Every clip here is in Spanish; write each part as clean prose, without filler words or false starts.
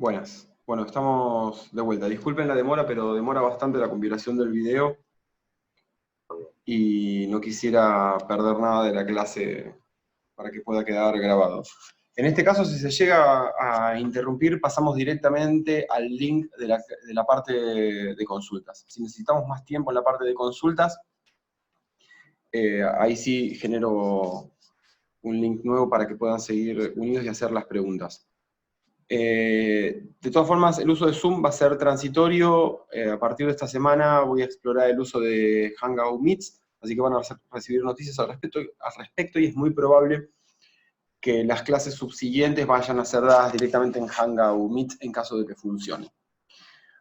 Buenas. Bueno, estamos de vuelta. Disculpen la demora, pero demora bastante la compilación del video y no quisiera perder nada de la clase para que pueda quedar grabado. En este caso, si se llega a interrumpir, pasamos directamente al link de la parte de consultas. Si necesitamos más tiempo en la parte de consultas, ahí sí genero un link nuevo para que puedan seguir unidos y hacer las preguntas. De todas formas, el uso de Zoom va a ser transitorio. A partir de esta semana voy a explorar el uso de Hangout Meets, así que van a recibir noticias al respecto y es muy probable que las clases subsiguientes vayan a ser dadas directamente en Hangout Meets en caso de que funcione.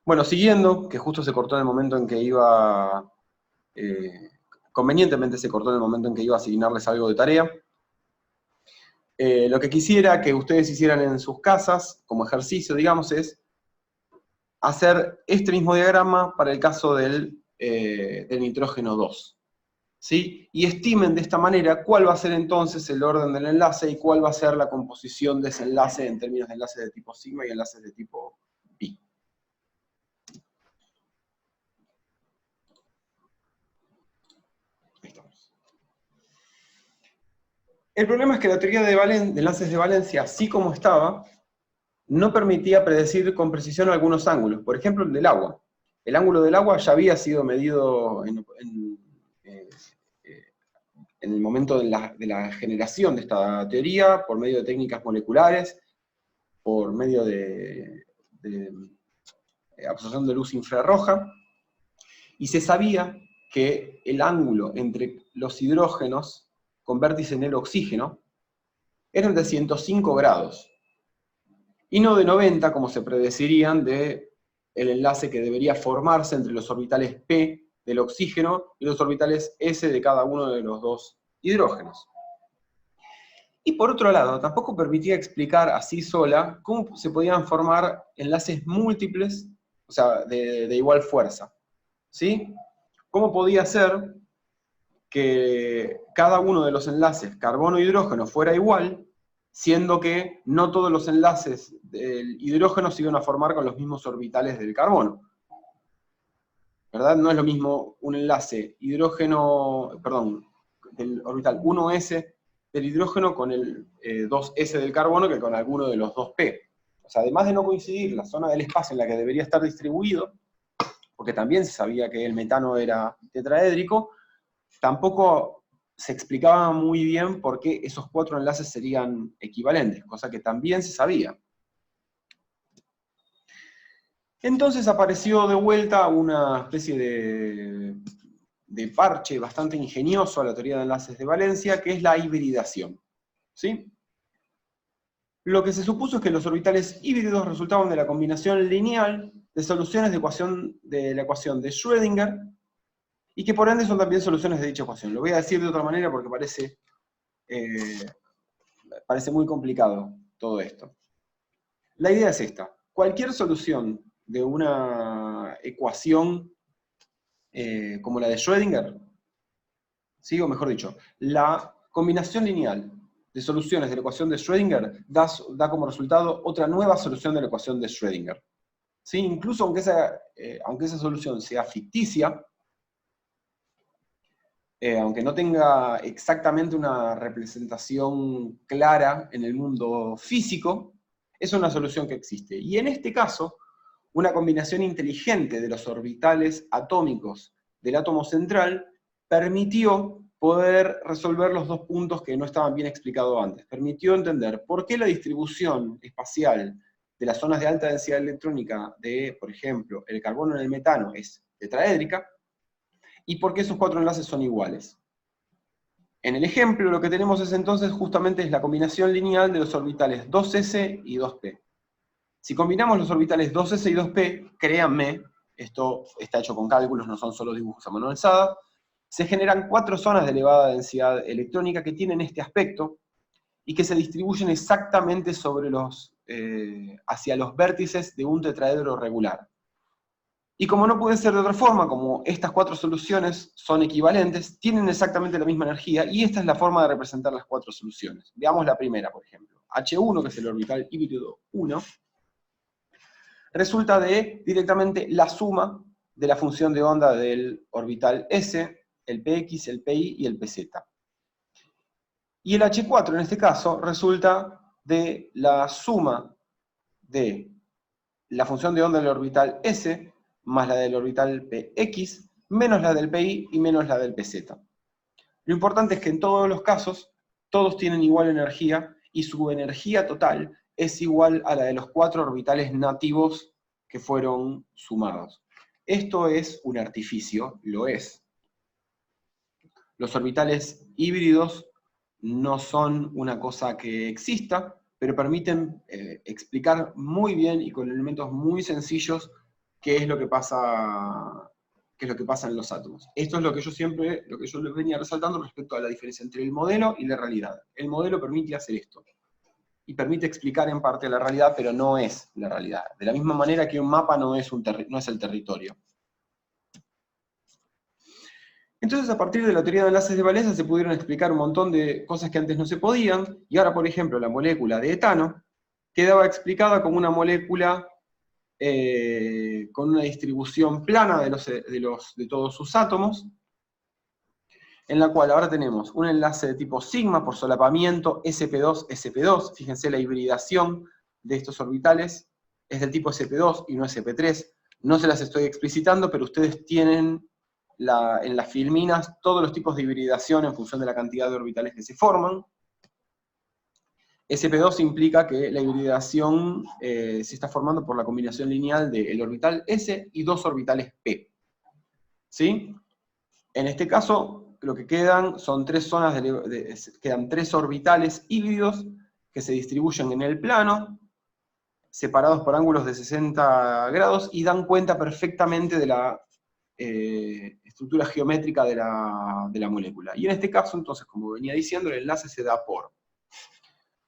Bueno, siguiendo, que justo se cortó en el momento en que iba, convenientemente se cortó en el momento en que iba a asignarles algo de tarea. Lo que quisiera que ustedes hicieran en sus casas, como ejercicio, digamos, es hacer este mismo diagrama para el caso del nitrógeno 2. ¿Sí? Y estimen de esta manera cuál va a ser entonces el orden del enlace y cuál va a ser la composición de ese enlace en términos de enlaces de tipo sigma y enlaces de tipo pi. Ahí estamos. El problema es que la teoría de enlaces de valencia, así como estaba, no permitía predecir con precisión algunos ángulos. Por ejemplo, el del agua. El ángulo del agua ya había sido medido en el momento de la generación de esta teoría, por medio de técnicas moleculares, por medio de absorción de luz infrarroja, y se sabía que el ángulo entre los hidrógenos con vértice en el oxígeno eran de 105 grados, y no de 90, como se predecirían, de el enlace que debería formarse entre los orbitales P del oxígeno y los orbitales S de cada uno de los dos hidrógenos. Y por otro lado, tampoco permitía explicar así sola cómo se podían formar enlaces múltiples, o sea, de igual fuerza. ¿Sí? ¿Cómo podía ser que cada uno de los enlaces carbono-hidrógeno fuera igual, siendo que no todos los enlaces del hidrógeno se iban a formar con los mismos orbitales del carbono? ¿Verdad? No es lo mismo un enlace hidrógeno, perdón, del orbital 1s del hidrógeno con el 2s del carbono que con alguno de los 2p. O sea, además de no coincidir la zona del espacio en la que debería estar distribuido, porque también se sabía que el metano era tetraédrico, tampoco se explicaba muy bien por qué esos cuatro enlaces serían equivalentes, cosa que también se sabía. Entonces apareció de vuelta una especie de parche bastante ingenioso a la teoría de enlaces de valencia, que es la hibridación. ¿Sí? Lo que se supuso es que los orbitales híbridos resultaban de la combinación lineal de soluciones de la ecuación de Schrödinger, y que por ende son también soluciones de dicha ecuación. Lo voy a decir de otra manera porque parece muy complicado todo esto. La idea es esta. Cualquier solución de una ecuación como la de Schrödinger, ¿sí? O mejor dicho, la combinación lineal de soluciones de la ecuación de Schrödinger da como resultado otra nueva solución de la ecuación de Schrödinger. ¿Sí? Incluso aunque esa solución sea ficticia, aunque no tenga exactamente una representación clara en el mundo físico, es una solución que existe. Y en este caso, una combinación inteligente de los orbitales atómicos del átomo central permitió poder resolver los dos puntos que no estaban bien explicados antes. Permitió entender por qué la distribución espacial de las zonas de alta densidad electrónica de, por ejemplo, el carbono en el metano es tetraédrica, y por qué esos cuatro enlaces son iguales. En el ejemplo lo que tenemos es entonces justamente la combinación lineal de los orbitales 2s y 2p. Si combinamos los orbitales 2s y 2p, créanme, esto está hecho con cálculos, no son solo dibujos a mano alzada, se generan cuatro zonas de elevada densidad electrónica que tienen este aspecto y que se distribuyen exactamente sobre hacia los vértices de un tetraedro regular. Y como no puede ser de otra forma, como estas cuatro soluciones son equivalentes, tienen exactamente la misma energía, y esta es la forma de representar las cuatro soluciones. Veamos la primera, por ejemplo. H1, que es el orbital híbrido 1, resulta de directamente la suma de la función de onda del orbital S, el Px, el Pi y el Pz. Y el H4 en este caso resulta de la suma de la función de onda del orbital S más la del orbital Px menos la del Pi y menos la del Pz. Lo importante es que en todos los casos todos tienen igual energía y su energía total es igual a la de los 4 orbitales nativos que fueron sumados. Esto es un artificio, lo es. Los orbitales híbridos no son una cosa que exista, pero permiten explicar muy bien y con elementos muy sencillos qué es lo que pasa en los átomos. Esto es lo que yo les venía resaltando respecto a la diferencia entre el modelo y la realidad. El modelo permite hacer esto, y permite explicar en parte la realidad, pero no es la realidad. De la misma manera que un mapa no es el territorio. Entonces, a partir de la teoría de enlaces de valencia se pudieron explicar un montón de cosas que antes no se podían, y ahora, por ejemplo, la molécula de etano quedaba explicada como una molécula con una distribución plana de todos sus átomos, en la cual ahora tenemos un enlace de tipo sigma por solapamiento sp2-sp2, fíjense la hibridación de estos orbitales, es del tipo sp2 y no sp3, no se las estoy explicitando, pero ustedes tienen en las filminas todos los tipos de hibridación en función de la cantidad de orbitales que se forman. sp2 implica que la hibridación se está formando por la combinación lineal del orbital S y 2 orbitales P. ¿Sí? En este caso, lo que quedan son 3 zonas quedan 3 orbitales híbridos que se distribuyen en el plano, separados por ángulos de 60 grados, y dan cuenta perfectamente de la estructura geométrica de la molécula. Y en este caso, entonces, como venía diciendo, el enlace se da por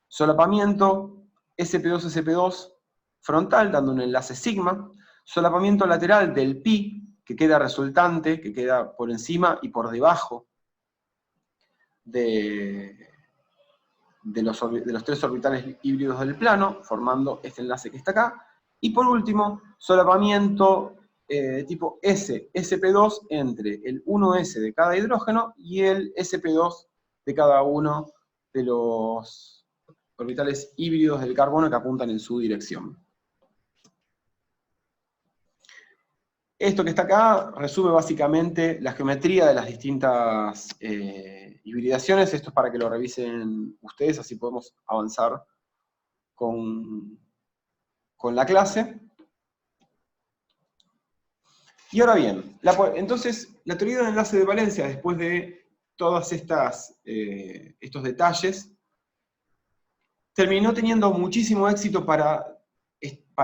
solapamiento sp2-sp2 frontal, dando un enlace sigma, solapamiento lateral del pi, que queda resultante, que queda por encima y por debajo de los 3 orbitales híbridos del plano, formando este enlace que está acá. Y por último, solapamiento tipo S, sp2 entre el 1s de cada hidrógeno y el sp2 de cada uno de los orbitales híbridos del carbono que apuntan en su dirección. Esto que está acá resume básicamente la geometría de las distintas hibridaciones. Esto es para que lo revisen ustedes, así podemos avanzar con la clase. Y ahora bien, entonces la teoría del enlace de valencia, después de todos estos detalles, terminó teniendo muchísimo éxito para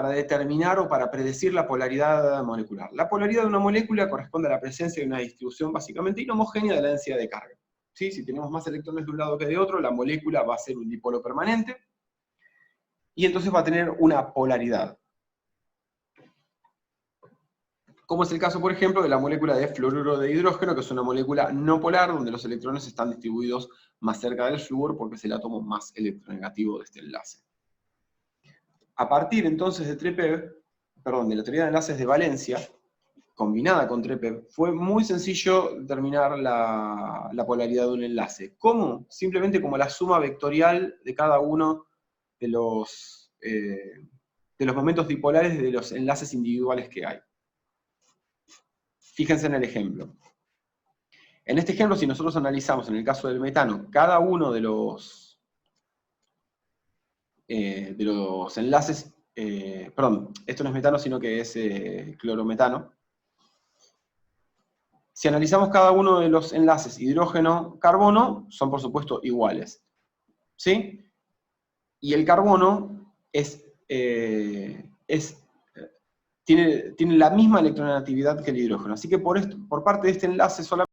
determinar o para predecir la polaridad molecular. La polaridad de una molécula corresponde a la presencia de una distribución básicamente inhomogénea de la densidad de carga. ¿Sí? Si tenemos más electrones de un lado que de otro, la molécula va a ser un dipolo permanente, y entonces va a tener una polaridad. Como es el caso, por ejemplo, de la molécula de fluoruro de hidrógeno, que es una molécula no polar, donde los electrones están distribuidos más cerca del flúor, porque es el átomo más electronegativo de este enlace. A partir entonces de de la teoría de enlaces de valencia, combinada con TREPEV, fue muy sencillo determinar la polaridad de un enlace. ¿Cómo? Simplemente como la suma vectorial de cada uno de los momentos dipolares de los enlaces individuales que hay. Fíjense en el ejemplo. En este ejemplo, si nosotros analizamos, en el caso del metano, cada uno de los enlaces, perdón, esto no es metano, sino que es clorometano. Si analizamos cada uno de los enlaces hidrógeno-carbono, son por supuesto iguales. ¿Sí? Y el carbono tiene la misma electronegatividad que el hidrógeno. Así que por parte de este enlace solamente